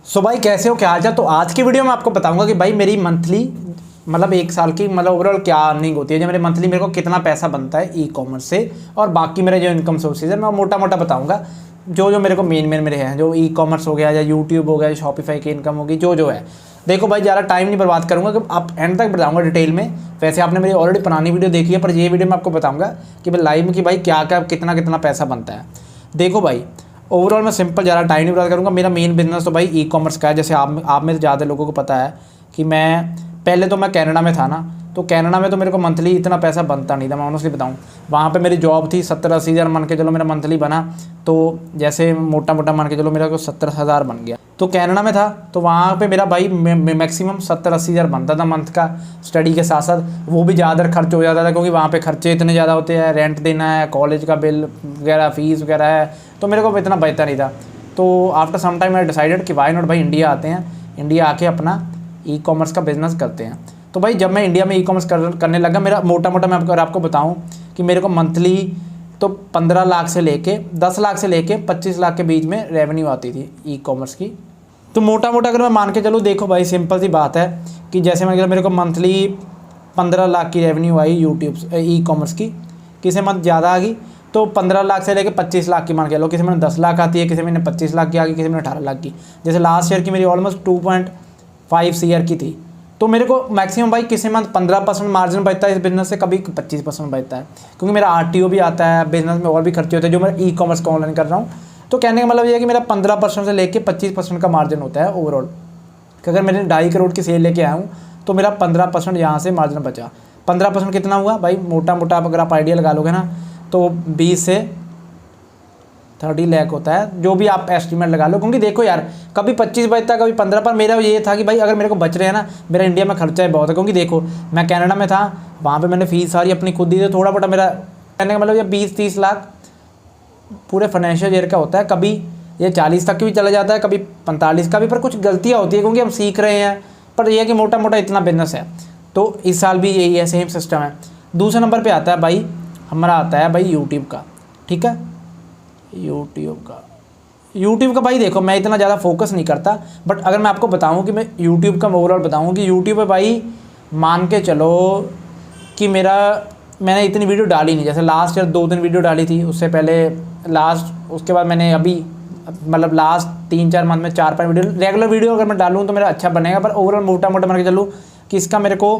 सो भाई कैसे हो, क्या हाल चाल। तो आज की वीडियो में आपको बताऊंगा कि भाई मेरी मंथली मतलब एक साल की मतलब ओवरऑल क्या अर्निंग होती है, जो मेरे मंथली मेरे को कितना पैसा बनता है ई कॉमर्स से, और बाकी मेरे जो इनकम सोर्सेज है मैं मोटा मोटा बताऊंगा। जो जो मेरे को मेन मेरे हैं, जो ई कॉमर्स हो गया या यूट्यूब हो गया, शॉपिफाई की इनकम होगी, जो जो है। देखो भाई ज़्यादा टाइम नहीं बर्बाद करूंगा, कि आप एंड तक बताऊंगा डिटेल में। वैसे आपने मेरी ऑलरेडी पुरानी वीडियो देखी है, पर ये वीडियो मैं आपको बताऊंगा कि भाई लाइव में कि भाई क्या क्या कितना कितना पैसा बनता है। देखो भाई ओवरऑल मैं सिंपल ज़्यादा टाइम नहीं बर्बाद करूँगा। मेरा मेन बिजनेस तो भाई ई कॉमर्स का है। जैसे आप में से ज़्यादा लोगों को पता है कि मैं पहले तो मैं कनाडा में था ना, तो कनाडा में तो मेरे को मंथली इतना पैसा बनता नहीं था। मैं ऑनेस्टली बताऊँ, वहाँ पे मेरी जॉब थी, 70-80 हज़ार मान के चलो मेरा मंथली बना। तो जैसे मोटा मोटा मान के चलो मेरा को 70,000 बन गया। तो कनाडा में था तो वहाँ पे मेरा भाई मैक्सिमम 70-80 हज़ार बनता था मंथ का, स्टडी के साथ साथ। वो भी ज़्यादा खर्च हो जाता था क्योंकि वहाँ पे खर्चे इतने ज़्यादा होते हैं, रेंट देना है, कॉलेज का बिल वगैरह, फीस वगैरह है, तो मेरे को इतना बचता नहीं था। तो after some time I decided कि वाई नॉट भाई इंडिया आते हैं, इंडिया आके अपना ई कॉमर्स का बिज़नेस करते हैं। तो भाई जब मैं इंडिया में ई कॉमर्स करने लगा, मेरा मोटा मोटा मैं आपको बताऊं कि मेरे को मंथली तो 15 लाख से लेके 10 लाख से लेके 25 लाख के बीच में रेवेन्यू आती थी ई कॉमर्स की। तो मोटा मोटा अगर मैं मान के चलूँ, देखो भाई सिंपल सी बात है कि जैसे मैं मेरे को मंथली 15 लाख की रेवेन्यू आई यूट्यूब ई कॉमर्स की, किसी मंथ ज़्यादा आ गई तो 15 लाख से लेकर 25 लाख की मान के लो। किसी में 10 लाख आती है, किसी में 25 लाख की आ गई, किसी में 18 लाख की। जैसे लास्ट ईयर की मेरी ऑलमोस्ट 2.5 CR की थी। तो मेरे को मैक्सिमम भाई किसी मंथ 15% मार्जिन बचता है इस बिज़नेस से, कभी 25% बचता है, क्योंकि मेरा RTO भी आता है, बिजनेस में और भी खर्चे होते हैं जो मैं ई कॉमर्स का ऑनलाइन कर रहा हूँ। तो कहने का मतलब ये है कि मेरा 15% से लेकर 25% का मार्जिन होता है ओवरऑल। कि अगर मैंने 2.5 करोड़ की सेल लेके आया हूँ तो मेरा 15% यहाँ से मार्जिन बचा। 15% कितना हुआ भाई, मोटा मोटा अगर आप आइडिया लगा लोगे ना तो 20 से 30 लाख होता है, जो भी आप एस्टिमेट लगा लो। क्योंकि देखो यार, कभी 25 बचता है, कभी 15, पर मेरा ये था कि भाई अगर मेरे को बच रहे हैं ना, मेरा इंडिया में खर्चा है बहुत है। क्योंकि देखो मैं कनाडा में था, वहाँ पे मैंने फीस सारी अपनी खुद दी थी। थोड़ा मोटा मेरा कहने का मतलब ये 20-30 लाख पूरे फाइनेंशियल ईयर का होता है। कभी ये 40 तक भी चला जाता है, कभी 45 का भी, पर कुछ गलतियाँ होती है क्योंकि हम सीख रहे हैं। पर यह है कि मोटा मोटा इतना बिजनेस है। तो इस साल भी यही है, सेम सिस्टम है। दूसरे नंबर पर आता है भाई हमारा, आता है भाई यूट्यूब का। ठीक है, यूट्यूब का भाई देखो मैं इतना ज़्यादा फोकस नहीं करता, बट अगर मैं आपको बताऊं कि मैं यूट्यूब का ओवरऑल बताऊं कि यूट्यूब पे भाई मान के चलो कि मैंने इतनी वीडियो डाली नहीं। जैसे लास्ट ईयर 2-3 वीडियो डाली थी, उससे पहले उसके बाद मैंने अभी मतलब लास्ट 3-4 मंथ में 4-5 वीडियो, रेगुलर वीडियो अगर मैं डालूँ तो मेरा अच्छा बनेगा। पर ओवरऑल मोटा मोटा मान के चलूँ कि इसका मेरे को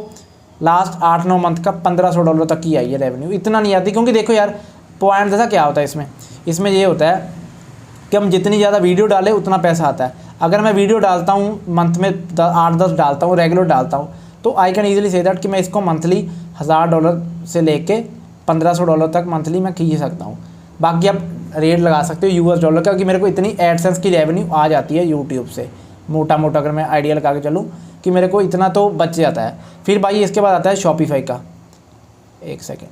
लास्ट 8-9 मंथ का $1,500 तक की आई है रेवेन्यू। इतना नहीं आती क्योंकि देखो यार पॉइंट जैसा क्या होता है इसमें ये होता है कि हम जितनी ज़्यादा वीडियो डालें उतना पैसा आता है। अगर मैं वीडियो डालता हूँ मंथ में 8-10 डालता हूँ, रेगुलर डालता हूँ, तो I can easily say that कि मैं इसको मंथली $1,000 से लेके $1,500 तक मंथली मैं खींच सकता हूँ। बाकी आप रेट लगा सकते हो US डॉलर का, क्योंकि मेरे को इतनी एडसेंस की रेवेन्यू आ जाती है यूट्यूब से। मोटा मोटा अगर मैं आइडिया लगा के चलूँ कि मेरे को इतना तो बच जाता है। फिर भाई इसके बाद आता है शॉपिफाई का। एक सेकेंड,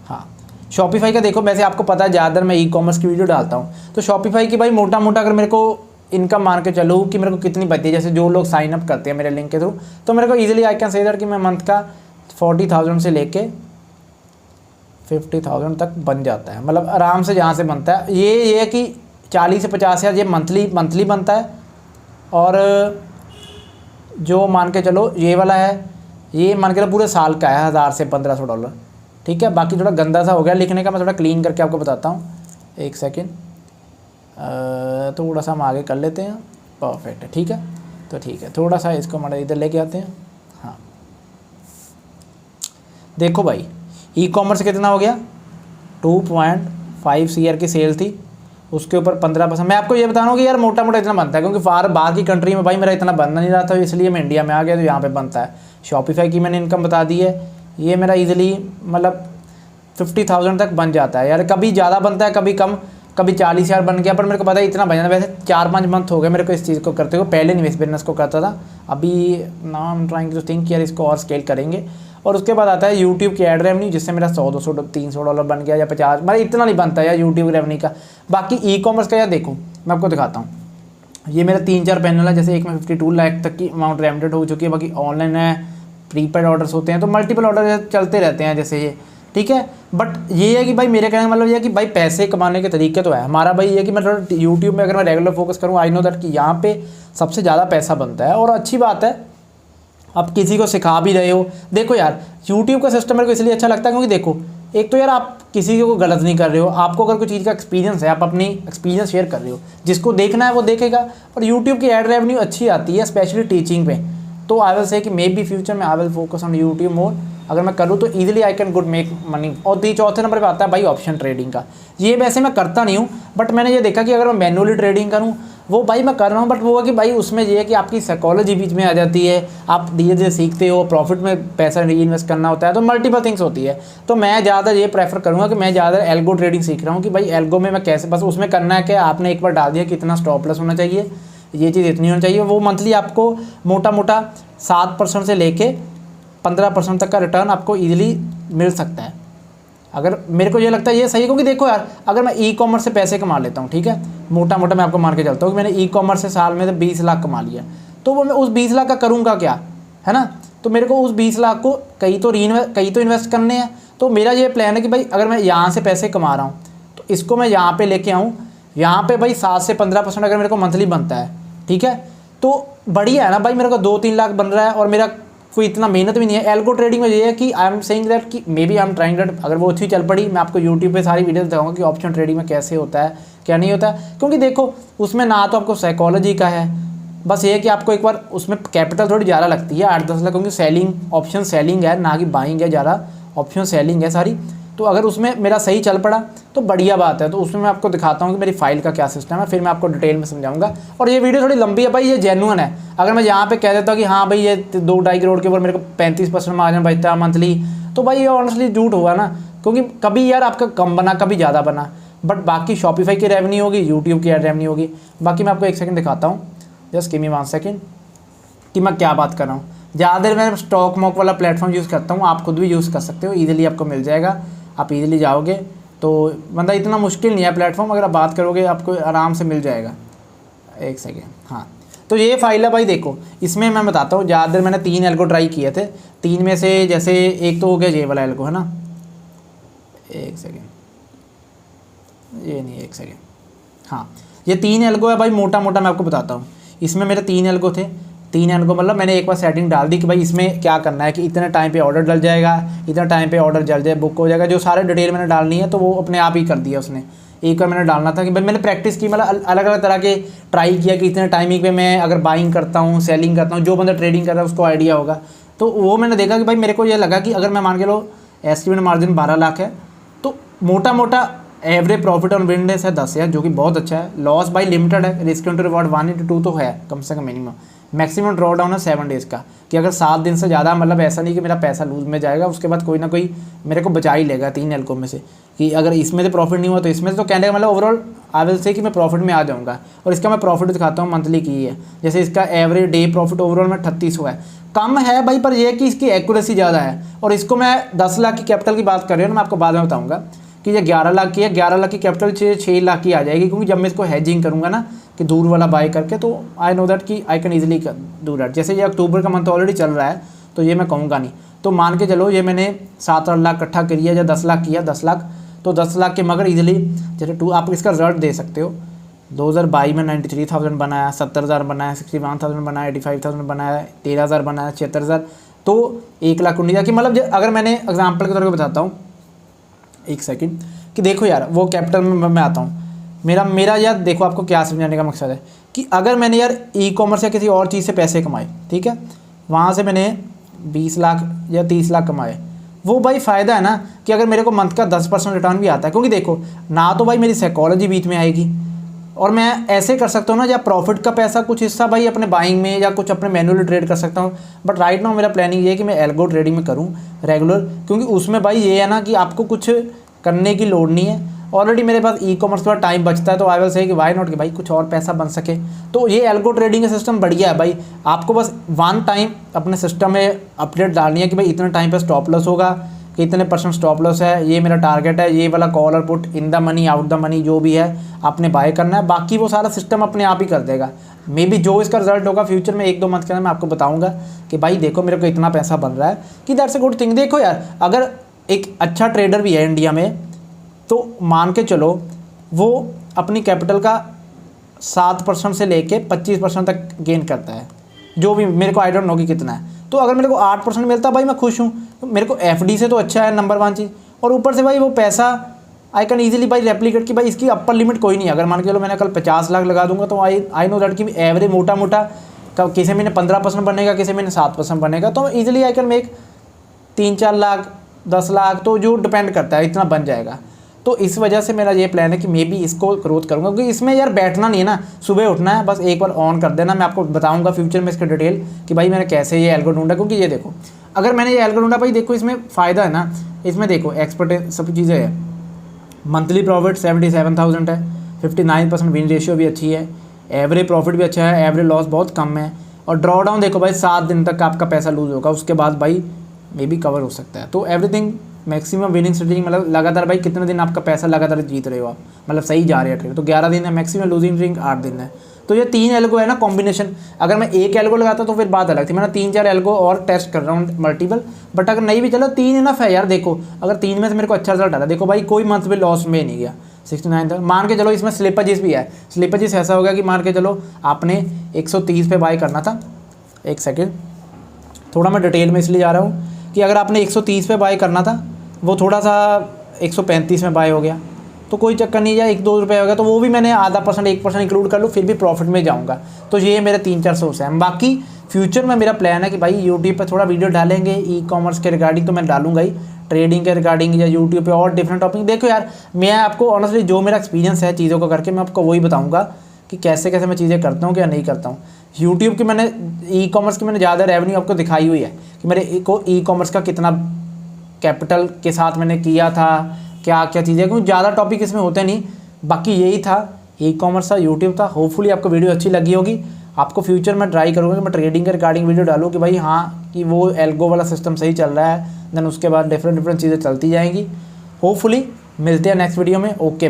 हाँ शॉपिफाई का देखो, वैसे आपको पता है ज़्यादातर मैं ई कॉमर्स की वीडियो डालता हूँ। तो शॉपिफाई की भाई मोटा मोटा अगर मेरे को इनकम मान के चलूँ कि मेरे को कितनी बचती है, जैसे जो लोग साइन अप करते हैं मेरे लिंक के थ्रू, तो मेरे को easily I can say that कि मैं मंथ का 40,000 से लेके 50,000 तक बन जाता है। मतलब आराम से जहाँ से बनता है ये है कि 40 से 50 हज़ार ये मंथली बनता है। और जो मान के चलो ये वाला है, ये मान के चलो पूरे साल का है, 1,000 से $1,500। ठीक है, बाकी थोड़ा गंदा सा हो गया लिखने का, मैं थोड़ा क्लीन करके आपको बताता हूँ। एक सेकेंड, थोड़ा सा हम आगे कर लेते हैं। परफेक्ट है, ठीक है। तो ठीक है, थोड़ा सा इसको हमारे इधर लेके आते हैं। हाँ देखो भाई ई कॉमर्स कितना हो गया, 2.5 CR की सेल थी, उसके ऊपर 15%। मैं आपको ये बता रहा हूँ कि यार मोटा मोटा इतना बनता है, क्योंकि बाहर की कंट्री में भाई मेरा इतना बनना नहीं रहा था, इसलिए मैं इंडिया में आ गया तो यहाँ पे बनता है। शॉपिफाई की मैंने इनकम बता दी है, ये मेरा इजीली मतलब 50,000 तक बन जाता है यार। कभी ज़्यादा बनता है, कभी कम, कभी 40,000 बन गया, पर मेरे को पता है इतना बन जाता है। वैसे 4-5 मंथ हो गए मेरे को इस चीज़ को करते हुए, पहले नहीं इस बिजनेस को करता था। अभी now I am trying to think यार इसको और स्केल करेंगे। और उसके बाद आता है यूट्यूब की एड रेवेन्यू, जिससे मेरा $100, $200, $300 बन गया, या 50, मतलब इतना नहीं बनता यार यूट्यूब रेवेन्यू का। बाकी ई कॉमर्स का यार देखो मैं आपको दिखाता हूँ, ये मेरा 3-4 पैनल है। जैसे एक में 52 लाख तक की अमाउंट रेवेन्यू हो चुकी है, बाकी ऑनलाइन है, प्रीपेड ऑर्डर्स होते हैं, तो मल्टीपल ऑर्डर चलते रहते हैं। जैसे ये ठीक है। बट ये है कि भाई मेरे कहने का मतलब ये है कि भाई पैसे कमाने के तरीके तो है हमारा भाई, ये कि मैं थोड़ा यूट्यूब में अगर मैं रेगुलर फोकस करूँ, आई नो दैट कि यहाँ पे सबसे ज़्यादा पैसा बनता है। और अच्छी बात है आप किसी को सिखा भी रहे हो। देखो यार यूट्यूब का सिस्टम मेरे को इसलिए अच्छा लगता है क्योंकि देखो एक तो यार आप किसी को गलत नहीं कर रहे हो, आपको अगर कोई चीज़ का एक्सपीरियंस है आप अपनी एक्सपीरियंस शेयर कर रहे हो, जिसको देखना है वो देखेगा। और यूट्यूब की एड रेवेन्यू अच्छी आती है स्पेशली टीचिंग पे। तो आई विल से कि मे बी फ्यूचर में I will focus on YouTube more. अगर मैं करूँ तो easily I can good make money. और चौथे नंबर पे आता है भाई ऑप्शन ट्रेडिंग का। ये वैसे मैं करता नहीं हूँ बट मैंने ये देखा कि अगर मैं मैनुअली ट्रेडिंग करूँ वो भाई मैं कर रहा हूँ, बट वो है कि भाई उसमें ये है कि आपकी साइकोलॉजी बीच में आ जाती है, आप धीरे धीरे सीखते हो, प्रॉफिट में पैसा री इन्वेस्ट करना होता है, तो मल्टीपल थिंग्स होती है। तो मैं ज़्यादा ये प्रेफर करूँगा कि मैं ज़्यादा एल्गो ट्रेडिंग सीख रहा हूँ कि भाई एल्गो में मैं कैसे, बस उसमें करना है कि आपने एक बार डाल दिया कितना स्टॉप लॉस होना चाहिए, ये चीज़ इतनी होनी चाहिए। वो मंथली आपको मोटा मोटा 7% से लेके 15% तक का रिटर्न आपको ईजिली मिल सकता है। अगर मेरे को ये लगता है ये सही है, क्योंकि देखो यार अगर मैं ई कॉमर्स से पैसे कमा लेता हूँ, ठीक है, मोटा मोटा मैं आपको मान के चलता हूँ कि मैंने ई कॉमर्स से साल में 20 लाख कमा लिया, तो वो मैं उस 20 लाख का करूँगा क्या, है ना। तो मेरे को उस 20 लाख को कहीं तो इन्वेस्ट करने हैं। तो मेरा ये प्लान है कि भाई अगर मैं यहाँ से पैसे कमा रहा हूँ तो इसको मैं यहाँ पर लेके आऊँ, यहाँ पर भाई 7 से 15% अगर मेरे को मंथली बनता है, ठीक है, तो बढ़िया है ना भाई, मेरे को 2-3 लाख बन रहा है और मेरा कोई इतना मेहनत भी नहीं है। एल्गो ट्रेडिंग में ये है कि आई एम सेइंग दैट कि maybe I am trying that, अगर वो अच्छी चल पड़ी मैं आपको यूट्यूब पे सारी वीडियोस दिखाऊंगा कि ऑप्शन ट्रेडिंग में कैसे होता है क्या नहीं होता है। क्योंकि देखो उसमें ना तो आपको साइकोलॉजी का है, बस ये है कि आपको एक बार उसमें कैपिटल थोड़ी ज़्यादा लगती है 8-10 लाख, क्योंकि सेलिंग ऑप्शन सेलिंग है ना कि बाइंग है, ज़्यादा ऑप्शन सेलिंग है सारी। तो अगर उसमें मेरा सही चल पड़ा तो बढ़िया बात है। तो उसमें मैं आपको दिखाता हूँ कि मेरी फाइल का क्या सिस्टम है, फिर मैं आपको डिटेल में समझाऊंगा। और ये वीडियो थोड़ी लंबी है भाई, ये जेन्युइन है। अगर मैं यहाँ पे कह देता हूँ कि हाँ भाई ये 2-2.5 करोड़ के ऊपर मेरे को 35% मार्जिन बचता है मंथली, तो भाई ये ऑनेस्टली झूठ हुआ ना, क्योंकि कभी यार आपका कम बना कभी ज़्यादा बना। बट बाकी शॉपिफाई की रेवेन्यू होगी, यूट्यूब की एड रेवेन्यू होगी। बाकी मैं आपको एक सेकंड दिखाता हूँ, जस्ट गिव मी 1 सेकंड कि मैं क्या बात कर रहा हूँ। ज़्यादा मैं स्टॉक मॉक वाला प्लेटफॉर्म यूज़ करता हूँ, आप खुद भी यूज़ कर सकते हो, ईजिली आपको मिल जाएगा, आप इजीली जाओगे। तो मतलब इतना मुश्किल नहीं है प्लेटफॉर्म, अगर आप बात करोगे आपको आराम से मिल जाएगा। एक सेकेंड, हाँ तो ये फाइल है भाई, देखो इसमें मैं बताता हूँ। ज़्यादा देर मैंने 3 एल्गो ट्राई किए थे, 3 में से जैसे एक तो हो गया ये वाला एल्गो, है ना, एक सेकेंड, ये नहीं, एक सेकेंड, हाँ ये 3 एल्गो है भाई। मोटा मोटा मैं आपको बताता हूँ, इसमें मेरे 3 एल्गो थे। 3 एल्गो मतलब मैंने एक बार सेटिंग डाल दी कि भाई इसमें क्या करना है कि इतने टाइम पे ऑर्डर डल जाएगा, इतना टाइम पे ऑर्डर जल जाए, बुक हो जाएगा, जो सारे डिटेल मैंने डालनी है तो वो अपने आप ही कर दिया उसने। एक बार मैंने डालना था कि भाई मैंने प्रैक्टिस की, मतलब अलग अलग तरह के ट्राई किया कि इतने टाइमिंग पे मैं अगर बाइंग करता हूँ, सेलिंग करता हूँ, जो बंदा ट्रेडिंग कर रहा है उसको आइडिया होगा। तो वो मैंने देखा कि भाई मेरे को ये लगा कि अगर मैं मान के लो एस्टिमेट मार्जिन 12 लाख है तो मोटा मोटा एवरेज प्रॉफिट ऑन विंडोज है 10 है, जो कि बहुत अच्छा है। लॉस बाई लिमिटेड है, रिस्क टू रिवॉर्ड 1:2 तो है कम से कम मिनिमम। मैक्सिमम ड्रॉ डाउन है 7 डेज़ का, कि अगर 7 दिन से ज़्यादा, मतलब ऐसा नहीं कि मेरा पैसा लूज में जाएगा, उसके बाद कोई ना कोई मेरे को बचा ही लेगा 3 एल्को में से, कि अगर इसमें से प्रॉफिट नहीं हुआ तो इसमें से, तो कहने का मतलब ओवरऑल आई विल से कि मैं प्रॉफिट में आ जाऊँगा। और इसका मैं प्रॉफिट दिखाता हूँ मंथली की है, जैसे इसका एवरेज डे प्रॉफिट ओवरऑल में 3800 है, कम है भाई, पर यह है कि इसकी एक्यूरेसी ज़्यादा है। और इसको मैं 10 लाख की कैपिटल की बात कर रही हूँ, मैं आपको बाद में बताऊँगा कि ये 11 लाख की है। 11 लाख की कैपिटल 6 लाख की आ जाएगी, क्योंकि जब मैं इसको हेजिंग करूँगा ना कि दूर वाला बाय करके, तो आई नो दैट कि I can easily do that. जैसे ये अक्टूबर का मंथ ऑलरेडी चल रहा है तो ये मैं कहूँगा नहीं, तो मान के चलो ये मैंने 7-8 लाख इकट्ठा किया या 10 लाख किया, 10 लाख, तो 10 लाख के मगर ईजिली जैसे आप इसका रिजल्ट दे सकते हो। 2022 में 93,000 बनाया, 70,000 बनाया, 61,000 बनाया, 85,000 बनाया, 13,000 बनाया, 76,000, तो 1,19,000 की, मतलब अगर मैंने एग्जाम्पल के तौर पर बताता हूँ, एक सेकंड, कि देखो यार वो कैपिटल में मैं आता हूँ, मेरा यार देखो आपको क्या समझाने का मकसद है कि अगर मैंने यार ई कॉमर्स या किसी और चीज़ से पैसे कमाए, ठीक है, वहाँ से मैंने 20 लाख या 30 लाख कमाए, वो भाई फ़ायदा है ना कि अगर मेरे को मंथ का 10% रिटर्न भी आता है, क्योंकि देखो ना तो भाई मेरी साइकोलॉजी बीच में आएगी, और मैं ऐसे कर सकता हूँ ना, या प्रॉफिट का पैसा कुछ हिस्सा भाई अपने बाइंग में या कुछ अपने मैनुअली ट्रेड कर सकता हूँ। बट राइट नाउ मेरा प्लानिंग ये है कि मैं एल्गो ट्रेडिंग में करूँ रेगुलर, क्योंकि उसमें भाई ये है ना कि आपको कुछ करने की लोड नहीं है, ऑलरेडी मेरे पास ई कॉमर्स का टाइम बचता है, तो आई विल से कि वाई नॉट कि भाई कुछ और पैसा बन सके। तो ये एल्गो ट्रेडिंग का सिस्टम बढ़िया है भाई, आपको बस 1 टाइम अपने सिस्टम में अपडेट डालनी है कि भाई इतने टाइम पे स्टॉप लॉस होगा, कि इतने % स्टॉप लॉस है, ये मेरा टारगेट है, ये वाला कॉल और put, in the money out the money, जो भी है आपने बाय करना है, बाकी वो सारा सिस्टम अपने आप ही कर देगा। मे बी जो इसका रिजल्ट होगा फ्यूचर में 1-2 मंथ के अंदर मैं आपको बताऊंगा कि भाई देखो मेरे को इतना पैसा बन रहा है, कि दैट्स अ गुड थिंग। देखो यार अगर एक अच्छा ट्रेडर भी है इंडिया में, तो मान के चलो वो अपनी कैपिटल का 7% से लेके 25% तक गेन करता है, जो भी मेरे को आई डोंट नो कि कितना है। तो अगर मेरे को 8% मिलता भाई मैं खुश हूँ। तो मेरे को एफडी से तो अच्छा है नंबर 1 चीज़, और ऊपर से भाई वो पैसा आई कैन ईजिली भाई रेप्लिकेट की भाई इसकी अपर लिमिट कोई नहीं है। अगर मान के चलो मैंने कल 50 लाख लगा दूंगा तो आई नो दैट कि एवरेज मोटा मोटा किसी महीने 15% बनेगा, किसी महीने 7% बनेगा, तो easily I can make 3-4 lakh 10 lakh, तो जो डिपेंड करता है इतना बन जाएगा। तो इस वजह से मेरा ये प्लान है कि मे बी इसको ग्रोथ करूँगा, क्योंकि इसमें यार बैठना नहीं है ना, सुबह उठना है, बस एक बार ऑन कर देना। मैं आपको बताऊंगा फ्यूचर में इसका डिटेल कि भाई मैंने कैसे ये एल्गो ढूंढा। क्योंकि ये देखो अगर मैंने ये एल्गो ढूंढा भाई, देखो इसमें फ़ायदा है ना, इसमें देखो एक्सपर्ट सब चीज़ें है। मंथली प्रॉफिट 77,000 है, 59% विन रेशियो भी अच्छी है, एवरेज प्रॉफिट भी अच्छा है, एवरेज लॉस बहुत कम है, और ड्रॉ डाउन देखो भाई 7 दिन तक आपका पैसा लूज होगा, उसके बाद भाई मे बी कवर हो सकता है। तो एवरीथिंग मैक्सिमम विनिंग स्ट्रेटजी, मतलब लगातार भाई कितने दिन आपका पैसा लगातार जीत रहे हो आप, मतलब सही जा रहे हैं ट्रेड, तो 11 दिन है। मैक्सिमम लूजिंग स्ट्रीक 8 दिन है। तो ये 3 एल्गो है ना कॉम्बिनेशन, अगर मैं एक एल्गो लगाता तो फिर बात अलग थी। मैंने 3-4 एल्गो और टेस्ट कर रहा हूँ मल्टीपल, बट अगर नहीं भी चलो 3 इनफ है यार। देखो अगर 3 में से मेरे को अच्छा रिजल्ट आता, देखो भाई कोई मंथ भी लॉस में नहीं गया, 69 मान के चलो। इसमें स्लिपेजेस भी है, स्लिपेजेस ऐसा हो गया कि मान के चलो आपने 130 पे बाय करना था, एक सेकेंड थोड़ा मैं डिटेल में इसलिए जा रहा हूँ कि अगर आपने 130 पे बाय करना था, वो थोड़ा सा 135 में बाय हो गया, तो कोई चक्कर नहीं, या 1-2 रुपये हो गया, तो वो भी मैंने आधा परसेंट 1% इंक्लूड कर लूँ, फिर भी प्रॉफिट में जाऊँगा। तो ये मेरे 3-4 सोर्स हैं। बाकी फ्यूचर में मेरा प्लान है कि भाई यूट्यूब पर थोड़ा वीडियो डालेंगे ई कॉमर्स के रिगार्डिंग, तो मैं डालूंगा ही, ट्रेडिंग के रिगार्डिंग, या यूट्यूब पे और डिफरेंट टॉपिक। देखो यार मैं आपको ऑनेस्टली जो मेरा एक्सपीरियंस है चीज़ों को करके, मैं आपको वही बताऊँगा कि कैसे कैसे मैं चीज़ें करता हूँ क्या नहीं करता हूँ। यूट्यूब की मैंने ई कॉमर्स की मैंने ज़्यादा रेवेन्यू आपको दिखाई हुई है कि मेरे को ई कॉमर्स का कितना कैपिटल के साथ मैंने किया था, क्या क्या चीज़ें, क्योंकि ज़्यादा टॉपिक इसमें होते नहीं। बाकी यही था, ई कॉमर्स था, यूट्यूब था। होपफुली आपको वीडियो अच्छी लगी होगी। आपको फ्यूचर में ट्राई करूँगा कि मैं ट्रेडिंग के रिगार्डिंग वीडियो डालूँ कि भाई हाँ कि वो एल्गो वाला सिस्टम सही चल रहा है, देन उसके बाद डिफरेंट चीज़ें चलती जाएंगी। होपफुली मिलते हैं नेक्स्ट वीडियो में। Okay bye.